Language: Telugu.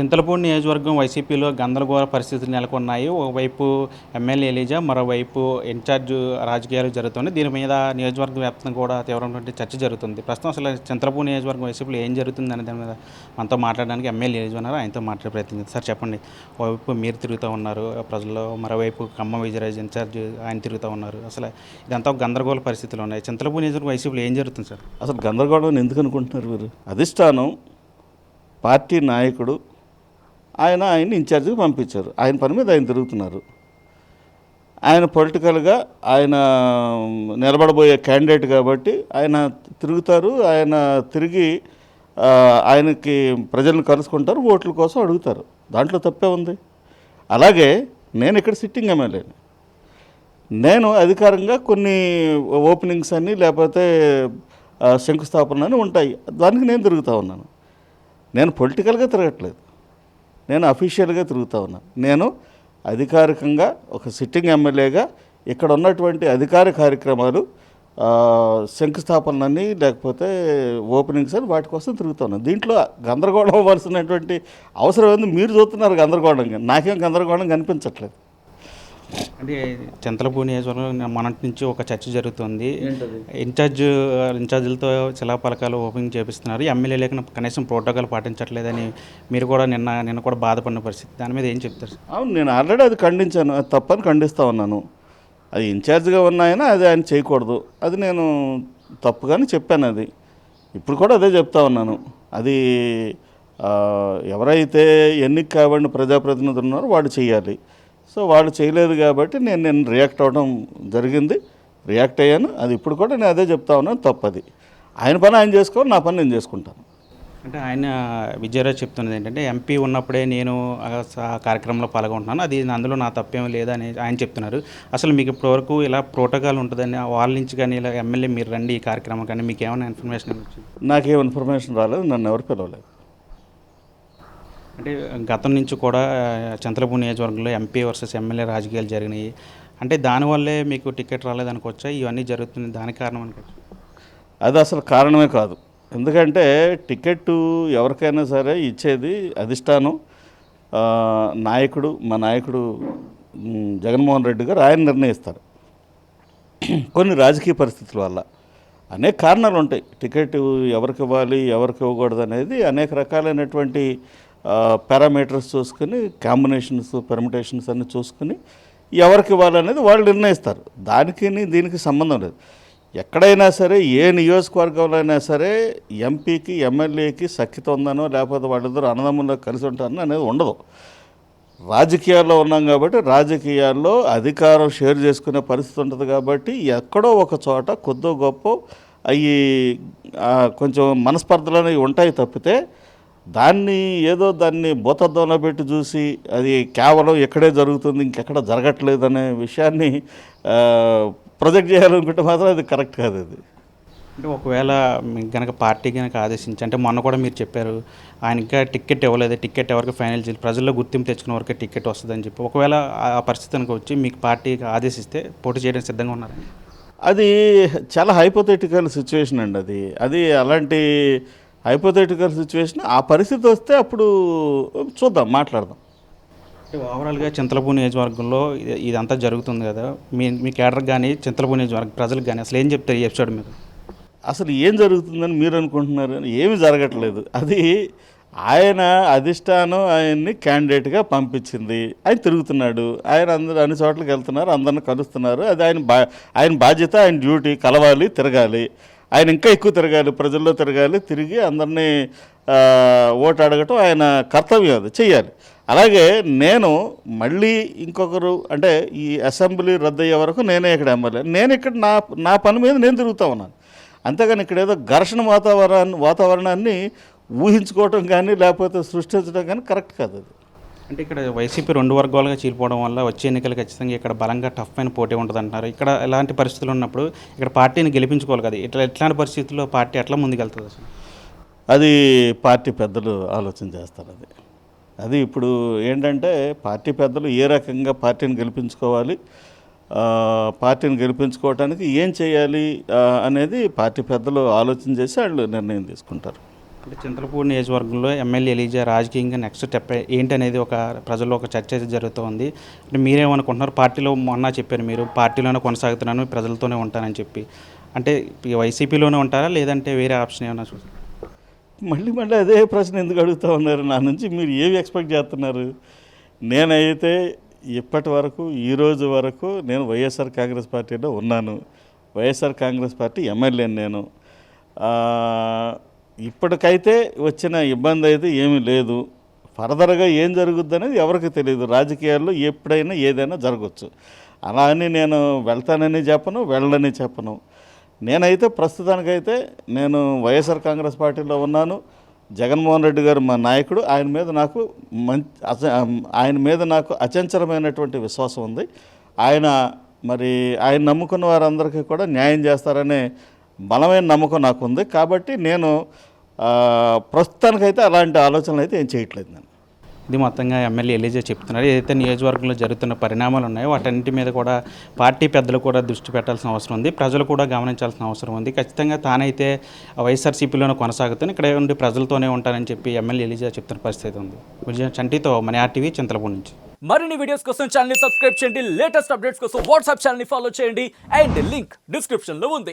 చింతలపూడి నియోజకవర్గం వైసీపీలో గందరగోళ పరిస్థితులు నెలకొన్నాయి. ఒకవైపు ఎమ్మెల్యే ఎలీజా, మరోవైపు ఇన్ఛార్జ్ రాజకీయాలు జరుగుతున్నాయి. దీని మీద నియోజకవర్గ వ్యాప్తంగా కూడా తీవ్రమైనటువంటి చర్చ జరుగుతుంది. ప్రస్తుతం అసలు చింతలపూడి నియోజకవర్గం వైసీపీలో ఏం జరుగుతుంది అనే దాని మీద మనతో మాట్లాడడానికి ఎమ్మెల్యే ఎలీజా ఉన్నారు. ఆయనతో మాట్లాడే ప్రయత్నం చేద్దాం. సార్ చెప్పండి, ఒకవైపు మీరు తిరుగుతూ ఉన్నారు ప్రజల్లో, మరోవైపు ఖమ్మం విజయరాజ్ ఇన్ఛార్జ్ ఆయన తిరుగుతూ ఉన్నారు. అసలు ఇదంతా ఒక గందరగోళ పరిస్థితులు ఉన్నాయి. చింతలపూడి నియోజకవర్గం వైసీపీలో ఏం జరుగుతుంది సార్? అసలు గందరగోళం ఎందుకు అనుకుంటున్నారు మీరు? అధిష్టానం పార్టీ నాయకుడు ఆయన్ని ఇన్ఛార్జిగా పంపించారు. ఆయన పని మీద ఆయన తిరుగుతున్నారు. ఆయన పొలిటికల్గా ఆయన నిలబడబోయే క్యాండిడేట్ కాబట్టి ఆయన తిరుగుతారు. ఆయన తిరిగి ఆయనకి ప్రజలను కలుసుకుంటారు, ఓట్ల కోసం అడుగుతారు. దాంట్లో తప్పే ఉంది. అలాగే నేను ఇక్కడ సిట్టింగ్ ఎమ్మెల్యేని. నేను అధికారంగా కొన్ని ఓపెనింగ్స్ అని లేకపోతే శంకుస్థాపనలు అని ఉంటాయి, దానికి నేను తిరుగుతూ ఉన్నాను. నేను పొలిటికల్గా తిరగట్లేదు, నేను అఫీషియల్గా తిరుగుతూ ఉన్నాను. నేను అధికారికంగా ఒక సిట్టింగ్ ఎమ్మెల్యేగా ఇక్కడ ఉన్నటువంటి అధికార కార్యక్రమాలు, శంకుస్థాపనలని లేకపోతే ఓపెనింగ్స్ అని వాటి కోసం తిరుగుతూ ఉన్నాను. దీంట్లో గందరగోళం అవ్వాల్సినటువంటి అవసరం ఏంది? మీరు చూస్తున్నారు గందరగోళంగా, నాకేం గందరగోళం కనిపించట్లేదు. అంటే చింతలపూడి నియోజకవర్గం మొన్నటి నుంచి ఒక చర్చ జరుగుతుంది. ఇన్ఛార్జీలతో శిలాఫలకాలు ఓపెనింగ్ చేపిస్తున్నారు, ఎమ్మెల్యే లేక కనీసం ప్రోటోకాల్ పాటించట్లేదని మీరు కూడా నిన్న కూడా బాధపడిన పరిస్థితి. దాని మీద ఏం చెప్తారు? అవును, నేను ఆల్రెడీ అది ఖండించాను. అది తప్పని ఖండిస్తూ ఉన్నాను. అది ఇన్ఛార్జ్గా ఉన్నాయన అది ఆయన చేయకూడదు, అది నేను తప్పుగానే చెప్పాను. అది ఇప్పుడు కూడా అదే చెప్తా ఉన్నాను. అది ఎవరైతే ఎన్నిక కాబడిన ప్రజాప్రతినిధులు ఉన్నారో వాళ్ళు చేయాలి. సో వాళ్ళు చేయలేదు కాబట్టి నేను రియాక్ట్ అవ్వడం జరిగింది, రియాక్ట్ అయ్యాను. అది ఇప్పుడు కూడా నేను అదే చెప్తా ఉన్నాను, తప్పది. ఆయన పని ఆయన చేసుకోవాలి, నా పని నేను చేసుకుంటాను. అంటే ఆయన విజయరాజ్ చెప్తున్నది ఏంటంటే, ఎంపీ ఉన్నప్పుడే నేను ఆ కార్యక్రమంలో పాల్గొంటున్నాను, అది అందులో నా తప్పేమీ లేదని ఆయన చెప్తున్నారు. అసలు మీకు ఇప్పటివరకు ఇలా ప్రోటోకాల్ ఉంటుందని వాళ్ళ నుంచి కానీ ఇలా ఎమ్మెల్యే మీరు రండి ఈ కార్యక్రమం కానీ మీకు ఏమైనా ఇన్ఫర్మేషన్ వచ్చింది? నాకేం ఇన్ఫర్మేషన్ రాలేదు, నన్ను ఎవరు పిలవలేదు. అంటే గతం నుంచి కూడా చింతలపూడి నియోజకవర్గంలో ఎంపీ వర్సెస్ ఎమ్మెల్యే రాజకీయాలు జరిగినాయి. అంటే దానివల్లే మీకు టికెట్ రాలేదనుకోవచ్చా? ఇవన్నీ జరుగుతుంది దానికి కారణం అనుకోవచ్చు? అది అసలు కారణమే కాదు. ఎందుకంటే టికెట్టు ఎవరికైనా సరే ఇచ్చేది అధిష్టానం, నాయకుడు, మా నాయకుడు జగన్మోహన్ రెడ్డి గారు ఆయన నిర్ణయిస్తారు. కొన్ని రాజకీయ పరిస్థితుల వల్ల అనేక కారణాలు ఉంటాయి. టికెట్ ఎవరికి ఇవ్వాలి, ఎవరికి ఇవ్వకూడదు అనేది అనేక రకాలైనటువంటి పారామీటర్స్ చూసుకుని, కాంబినేషన్స్, పెర్మిటేషన్స్ అన్నీ చూసుకుని ఎవరికి ఇవ్వాలనేది వాళ్ళు నిర్ణయిస్తారు. దీనికి సంబంధం లేదు. ఎక్కడైనా సరే, ఏ నియోజకవర్గంలో అయినా సరే ఎంపీకి ఎమ్మెల్యేకి సఖ్యత ఉందనో లేకపోతే వాళ్ళిద్దరు అన్నదమ్ముల్లో కలిసి ఉంటారని అనేది ఉండదు. రాజకీయాల్లో ఉన్నాం కాబట్టి రాజకీయాల్లో అధికారం షేర్ చేసుకునే పరిస్థితి ఉంటుంది కాబట్టి ఎక్కడో ఒక చోట కొద్దో గొప్ప అవి కొంచెం మనస్పర్ధలు అనేవి ఉంటాయి తప్పితే దాన్ని భూతద్దంలో పెట్టి చూసి అది కేవలం ఎక్కడే జరుగుతుంది ఇంకెక్కడ జరగట్లేదు అనే విషయాన్ని ప్రొజెక్ట్ చేయాలనుకుంటే మాత్రం అది కరెక్ట్ కాదు. అది అంటే ఒకవేళ మీకు కనుక పార్టీ కనుక ఆదేశించి, అంటే మొన్న కూడా మీరు చెప్పారు ఆయన ఇంకా టికెట్ ఇవ్వలేదు, టికెట్ ఎవరికి ఫైనల్ చేయాలి, ప్రజల్లో గుర్తింపు తెచ్చుకున్న వరకే టికెట్ వస్తుందని చెప్పి, ఒకవేళ ఆ పరిస్థితి కనుక వచ్చి మీకు పార్టీకి ఆదేశిస్తే పోటీ చేయడానికి సిద్ధంగా ఉన్నారు? అది చాలా హైపోథెటికల్ సిచ్యువేషన్ అండి. అది అలాంటి హైపోథెటికల్ సిచ్యువేషన్. ఆ పరిస్థితి వస్తే అప్పుడు చూద్దాం, మాట్లాడదాం. ఓవరాల్గా చింతలపూడి నియోజకవర్గంలో ఇదంతా జరుగుతుంది కదా, మీ కేడర్ కానీ చింతలపూడి నియోజకవర్గ ప్రజలకు కానీ అసలు ఏం చెప్తారు ఈ ఎపిసోడ్ మీద? అసలు ఏం జరుగుతుందని మీరు అనుకుంటున్నారు? ఏమి జరగట్లేదు. అది ఆయన అధిష్టానం ఆయన్ని క్యాండిడేట్గా పంపించింది, ఆయన తిరుగుతున్నాడు, ఆయన అన్ని చోట్లకి వెళ్తున్నారు, అందరిని కలుస్తున్నారు. అది ఆయన బాధ్యత, ఆయన డ్యూటీ, కలవాలి, తిరగాలి. ఆయన ఇంకా ఎక్కువ తిరగాలి, ప్రజల్లో తిరగాలి, తిరిగి అందరినీ ఓటు అడగటం ఆయన కర్తవ్యం, అది చెయ్యాలి. అలాగే నేను మళ్ళీ ఇంకొకరు అంటే ఈ అసెంబ్లీ రద్దు అయ్యే వరకు నేనే ఇక్కడ ఎమ్మెల్యే, నేను ఇక్కడ నా పని మీద నేను తిరుగుతూ ఉన్నాను. అంతేగాని ఇక్కడ ఏదో ఘర్షణ వాతావరణాన్ని ఊహించుకోవటం కానీ లేకపోతే సృష్టించడం కానీ కరెక్ట్ కాదు. అది అంటే ఇక్కడ వైసీపీ 2 వర్గాలుగా చీలిపోవడం వల్ల వచ్చే ఎన్నికలు ఖచ్చితంగా ఇక్కడ బలంగా టఫ్ అయిన పోటీ ఉంటుంది అంటున్నారు. ఇక్కడ ఎలాంటి పరిస్థితులు ఉన్నప్పుడు ఇక్కడ పార్టీని గెలిపించుకోవాలి కదా, ఎట్లాంటి పరిస్థితుల్లో పార్టీ ఎట్లా ముందుకెళ్తుంది అసలు? అది పార్టీ పెద్దలు ఆలోచన చేస్తారు. అది ఇప్పుడు ఏంటంటే పార్టీ పెద్దలు ఏ రకంగా పార్టీని గెలిపించుకోవాలి, పార్టీని గెలిపించుకోవడానికి ఏం చేయాలి అనేది పార్టీ పెద్దలు ఆలోచన చేసి వాళ్ళు నిర్ణయం తీసుకుంటారు. అంటే చింతలపూడి నియోజకవర్గంలో ఎమ్మెల్యే ఎలీజా రాజకీయంగా నెక్స్ట్ స్టెప్ ఏంటనేది ఒక ప్రజల్లో ఒక చర్చ అయితే జరుగుతోంది. అంటే మీరేమనుకుంటున్నారు? పార్టీలో మొన్న చెప్పారు మీరు పార్టీలోనే కొనసాగుతున్నాను, ప్రజలతోనే ఉంటానని చెప్పి. అంటే ఈ వైసీపీలోనే ఉంటారా లేదంటే వేరే ఆప్షన్ ఏమైనా చూస్తారు? మళ్ళీ మళ్ళీ అదే ప్రశ్న ఎందుకు అడుగుతూ ఉన్నారు నా నుంచి? మీరు ఏమి ఎక్స్పెక్ట్ చేస్తున్నారు? నేనైతే ఇప్పటి వరకు ఈ రోజు వరకు నేను వైఎస్ఆర్ కాంగ్రెస్ పార్టీలో ఉన్నాను. వైఎస్ఆర్ కాంగ్రెస్ పార్టీ ఎమ్మెల్యేని నేను. ఆ, ఇప్పటికైతే వచ్చిన ఇబ్బంది అయితే ఏమీ లేదు. ఫర్దర్గా ఏం జరుగుద్ది అనేది ఎవరికి తెలియదు. రాజకీయాల్లో ఎప్పుడైనా ఏదైనా జరగవచ్చు. అలా అని నేను వెళ్తానని చెప్పను, వెళ్ళని చెప్పను. నేనైతే ప్రస్తుతానికైతే నేను వైఎస్ఆర్ కాంగ్రెస్ పార్టీలో ఉన్నాను. జగన్మోహన్ రెడ్డి గారు మా నాయకుడు. ఆయన మీద నాకు అచంచలమైనటువంటి విశ్వాసం ఉంది. ఆయన నమ్ముకున్న వారందరికీ కూడా న్యాయం చేస్తారనే బలమైన నమ్మకం నాకు ఉంది. కాబట్టి నేను ప్రస్తుతానికైతే అలాంటి ఆలోచనలు అయితే ఏం చేయట్లేదు నేను. ఇది మొత్తంగా ఎమ్మెల్యే ఎలీజా చెప్తున్నారు. ఏదైతే నియోజకవర్గంలో జరుగుతున్న పరిణామాలు ఉన్నాయో వాటన్నిటి మీద కూడా పార్టీ పెద్దలు కూడా దృష్టి పెట్టాల్సిన అవసరం ఉంది. ప్రజలు కూడా గమనించాల్సిన అవసరం ఉంది. ఖచ్చితంగా తానైతే వైఎస్ఆర్సీపీలోనే కొనసాగుతాను, ఇక్కడే ఉండి ప్రజలతోనే ఉంటానని చెప్పి ఎమ్మెల్యే ఎలీజా చెప్తున్న పరిస్థితి ఉంది. విజయ్ చంటితో మన RTV చింతలపూడి నుంచి. మరిన్ని వీడియోస్ కోసం ఛానల్ ని సబ్స్క్రైబ్ చేయండి. లేటెస్ట్ అప్డేట్స్ కోసం వాట్సాప్ ఛానల్ ని ఫాలో చేయండి. అండ్ లింక్ డిస్క్రిప్షన్ లో ఉంది.